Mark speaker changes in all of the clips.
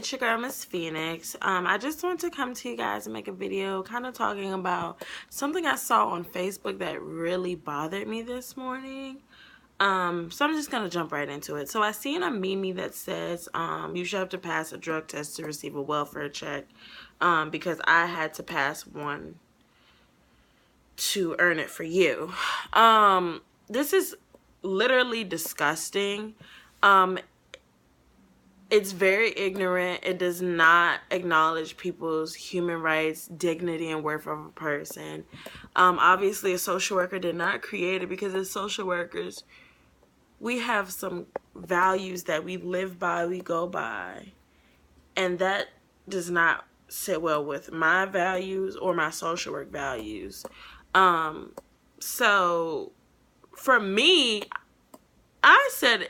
Speaker 1: it's your girl, Miss Phoenix. I just want to come to you guys and make a video kind of talking about something I saw on Facebook that really bothered me this morning. So I'm just going to jump right into it. So I seen a meme that says you should have to pass a drug test to receive a welfare check because I had to pass one to earn it for you. This is literally disgusting. It's very ignorant. It does not acknowledge people's human rights, dignity, and worth of a person. Obviously, a social worker did not create it because as social workers, we have some values that we live by, we go by. And that does not sit well with my values or my social work values. So, for me, I said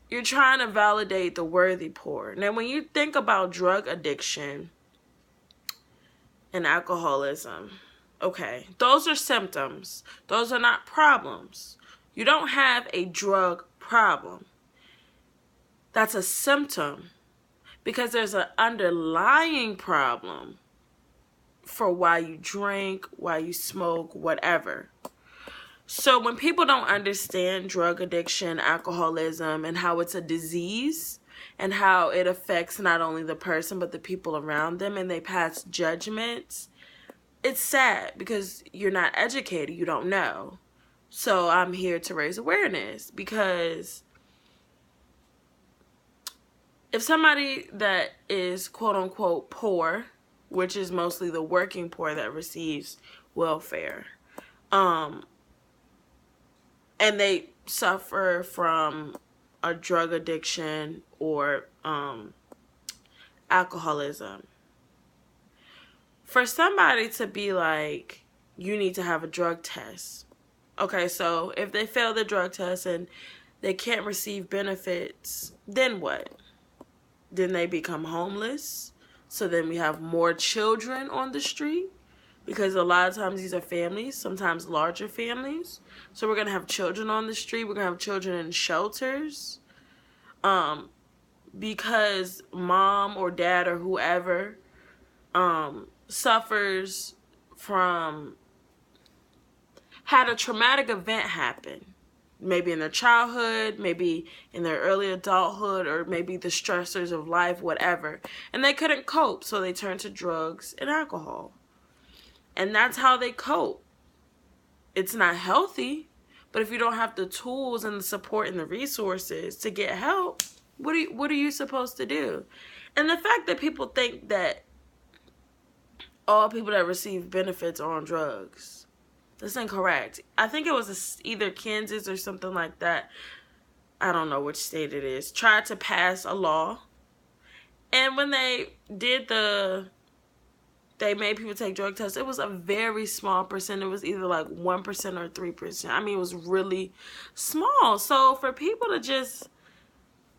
Speaker 1: you're trying to validate the worthy poor. Now, when you think about drug addiction and alcoholism, okay, those are symptoms. Those are not problems. You don't have a drug problem. That's a symptom because there's an underlying problem for why you drink, why you smoke, whatever. So when people don't understand drug addiction, alcoholism, and how it's a disease and how it affects not only the person but the people around them and they pass judgments, it's sad because you're not educated, you don't know. So I'm here to raise awareness because if somebody that is quote unquote poor, which is mostly the working poor that receives welfare, and they suffer from a drug addiction or alcoholism, for somebody to be like, you need to have a drug test. Okay, so if they fail the drug test and they can't receive benefits, then what? Then they become homeless. So then we have more children on the street. Because a lot of times these are families, sometimes larger families. So we're going to have children on the street. We're going to have children in shelters. Because mom or dad or whoever suffers from, had a traumatic event happen. Maybe in their childhood, maybe in their early adulthood, or maybe the stressors of life, whatever. And they couldn't cope, so they turned to drugs and alcohol. And that's how they cope. It's not healthy, but if you don't have the tools and the support and the resources to get help, what are you supposed to do? And the fact that people think that all people that receive benefits are on drugs, that's incorrect. I think it was either Kansas or something like that, I don't know which state it is, tried to pass a law. And when they did they made people take drug tests, it was a very small percent. It was either like 1% or 3%. I mean, it was really small. So for people to just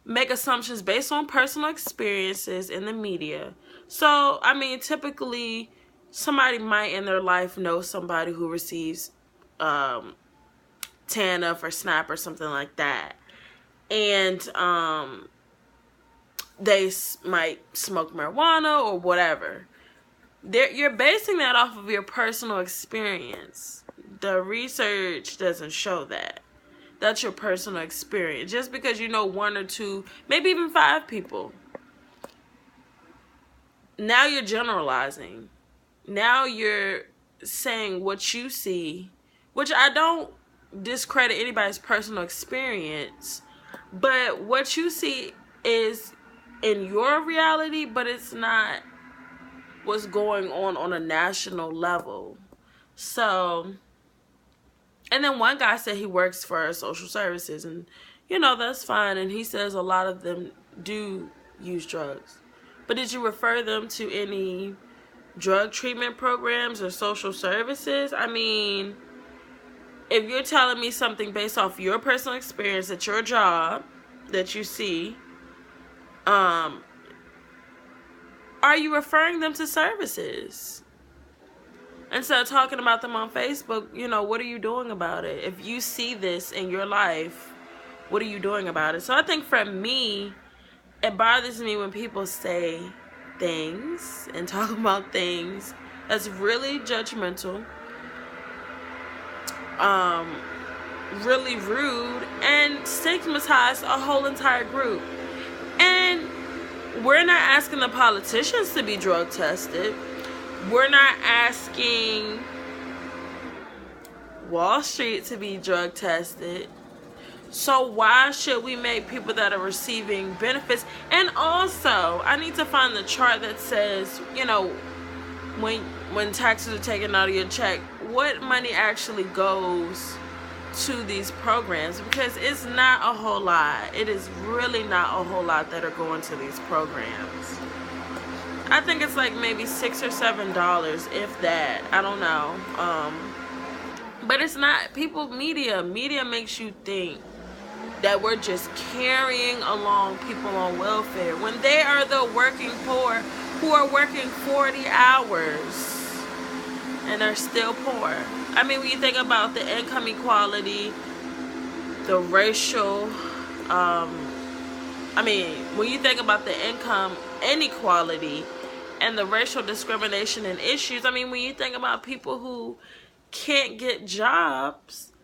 Speaker 1: make assumptions based on personal experiences in the media. So, I mean, typically somebody might in their life know somebody who receives TANF or SNAP or something like that. And they might smoke marijuana or whatever. You're basing that off of your personal experience. The research doesn't show that. That's your personal experience. Just because you know one or two, maybe even 5 people. Now you're generalizing. Now you're saying what you see, which I don't discredit anybody's personal experience, but what you see is in your reality, but it's not what's going on a national level. So, and then one guy said he works for social services, and you know, that's fine, and he says a lot of them do use drugs. But did you refer them to any drug treatment programs or social services? I mean, if you're telling me something based off your personal experience at your job that you see, are you referring them to services? Instead of talking about them on Facebook, you know, what are you doing about it? If you see this in your life, what are you doing about it? So I think for me, it bothers me when people say things and talk about things that's really judgmental, really rude, and stigmatize a whole entire group. And we're not asking the politicians to be drug tested. We're not asking Wall Street to be drug tested. So why should we make people that are receiving benefits? And also, I need to find the chart that says, you know, when taxes are taken out of your check, what money actually goes to these programs, because it's not a whole lot. It is really not a whole lot that are going to these programs. I think it's like maybe $6 or $7, if that. I don't know. But it's not. Media makes you think that we're just carrying along people on welfare when they are the working poor who are working 40 hours and are still poor. I mean, when you think about the income equality, the racial, when you think about the income inequality and the racial discrimination and issues, I mean, when you think about people who can't get jobs,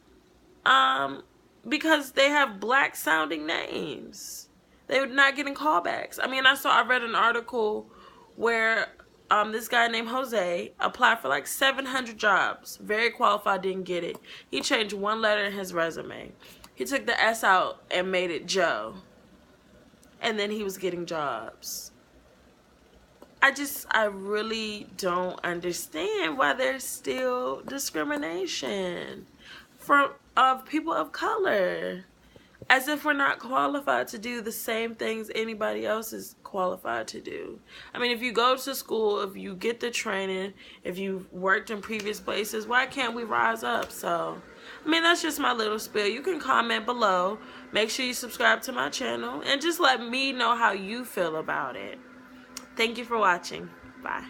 Speaker 1: because they have black sounding names, they're not getting callbacks. I mean, I read an article where this guy named Jose applied for like 700 jobs, very qualified, didn't get it. He changed one letter in his resume. He took the S out and made it Joe, and then he was getting jobs. I really don't understand why there's still discrimination of people of color, as if we're not qualified to do the same things anybody else is qualified to do. I mean, if you go to school, if you get the training, if you've worked in previous places, why can't we rise up? So, I mean, that's just my little spiel. You can comment below. Make sure you subscribe to my channel, and just let me know how you feel about it. Thank you for watching. Bye.